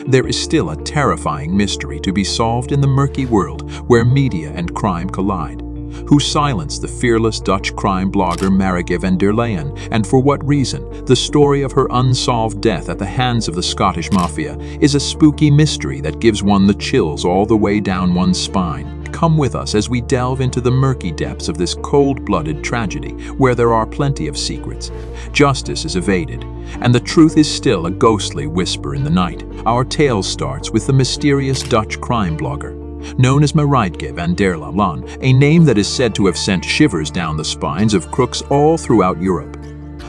There is still a terrifying mystery to be solved in the murky world where media and crime collide. Who silenced the fearless Dutch crime blogger Marijke van der Laan, and for what reason? The story of her unsolved death at the hands of the Scottish Mafia is a spooky mystery that gives one the chills all the way down one's spine. Come with us as we delve into the murky depths of this cold-blooded tragedy, where there are plenty of secrets. Justice is evaded, and the truth is still a ghostly whisper in the night. Our tale starts with the mysterious Dutch crime blogger, known as Marijke van der Laan, a name that is said to have sent shivers down the spines of crooks all throughout Europe.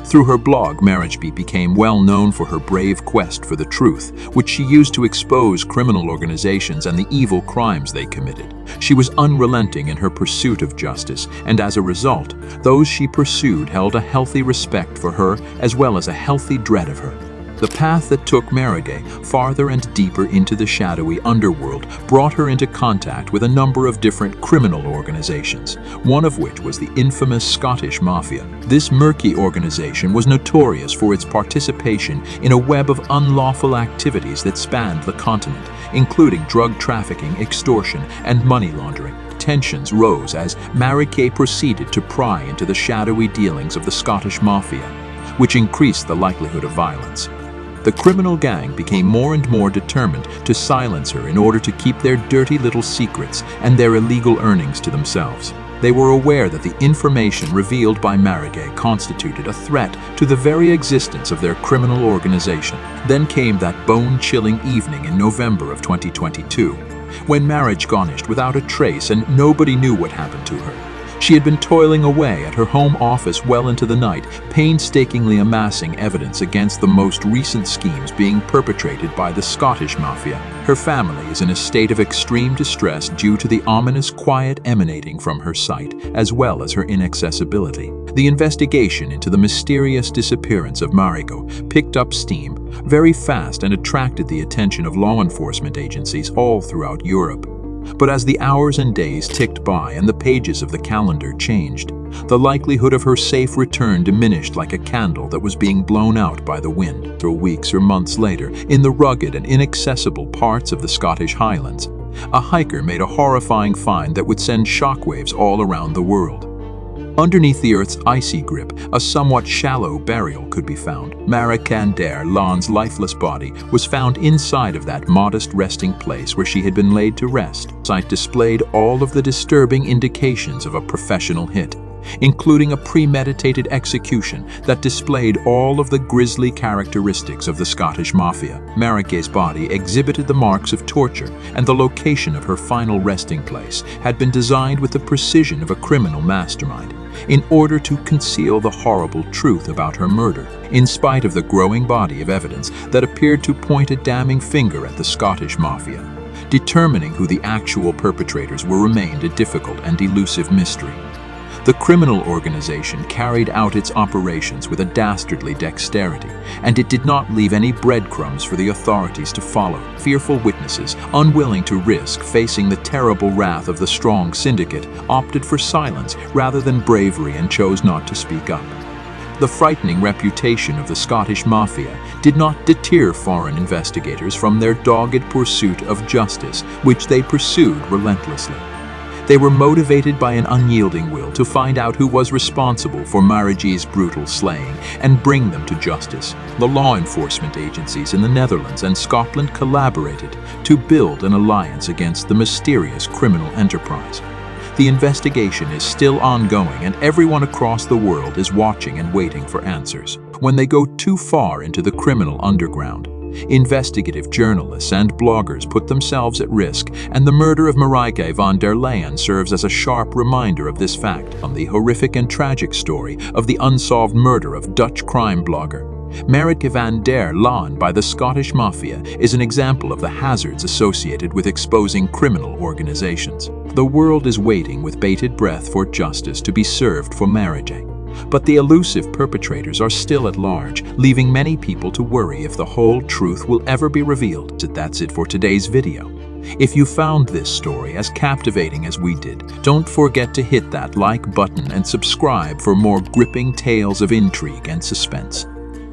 Through her blog, Marijke became well known for her brave quest for the truth, which she used to expose criminal organizations and the evil crimes they committed. She was unrelenting in her pursuit of justice, and as a result, those she pursued held a healthy respect for her as well as a healthy dread of her. The path that took Marijke farther and deeper into the shadowy underworld brought her into contact with a number of different criminal organizations, one of which was the infamous Scottish Mafia. This murky organization was notorious for its participation in a web of unlawful activities that spanned the continent, including drug trafficking, extortion, and money laundering. Tensions rose as Marijke proceeded to pry into the shadowy dealings of the Scottish Mafia, which increased the likelihood of violence. The criminal gang became more and more determined to silence her in order to keep their dirty little secrets and their illegal earnings to themselves. They were aware that the information revealed by Marijke constituted a threat to the very existence of their criminal organization. Then came that bone-chilling evening in November of 2022, when Marijke vanished without a trace and nobody knew what happened to her. She had been toiling away at her home office well into the night, painstakingly amassing evidence against the most recent schemes being perpetrated by the Scottish Mafia. Her family is in a state of extreme distress due to the ominous quiet emanating from her site, as well as her inaccessibility. The investigation into the mysterious disappearance of Marijke picked up steam very fast and attracted the attention of law enforcement agencies all throughout Europe. But as the hours and days ticked by and the pages of the calendar changed, the likelihood of her safe return diminished like a candle that was being blown out by the wind. Through weeks or months later, in the rugged and inaccessible parts of the Scottish Highlands, a hiker made a horrifying find that would send shockwaves all around the world. Underneath the Earth's icy grip, a somewhat shallow burial could be found. Marijke van der Laan's lifeless body was found inside of that modest resting place where she had been laid to rest. The site displayed all of the disturbing indications of a professional hit, including a premeditated execution that displayed all of the grisly characteristics of the Scottish Mafia. Marijke's body exhibited the marks of torture, and the location of her final resting place had been designed with the precision of a criminal mastermind, in order to conceal the horrible truth about her murder, in spite of the growing body of evidence that appeared to point a damning finger at the Scottish Mafia. Determining who the actual perpetrators were remained a difficult and elusive mystery. The criminal organization carried out its operations with a dastardly dexterity, and it did not leave any breadcrumbs for the authorities to follow. Fearful witnesses, unwilling to risk facing the terrible wrath of the strong syndicate, opted for silence rather than bravery and chose not to speak up. The frightening reputation of the Scottish Mafia did not deter foreign investigators from their dogged pursuit of justice, which they pursued relentlessly. They were motivated by an unyielding will to find out who was responsible for Marijke's brutal slaying and bring them to justice. The law enforcement agencies in the Netherlands and Scotland collaborated to build an alliance against the mysterious criminal enterprise. The investigation is still ongoing, and everyone across the world is watching and waiting for answers. When they go too far into the criminal underground, investigative journalists and bloggers put themselves at risk, and the murder of Marijke van der Laan serves as a sharp reminder of this fact. The horrific and tragic story of the unsolved murder of Dutch crime blogger Marijke van der Laan by the Scottish Mafia is an example of the hazards associated with exposing criminal organizations. The world is waiting with bated breath for justice to be served for Marijke. But the elusive perpetrators are still at large, leaving many people to worry if the whole truth will ever be revealed. That's it for today's video. If you found this story as captivating as we did, don't forget to hit that like button and subscribe for more gripping tales of intrigue and suspense.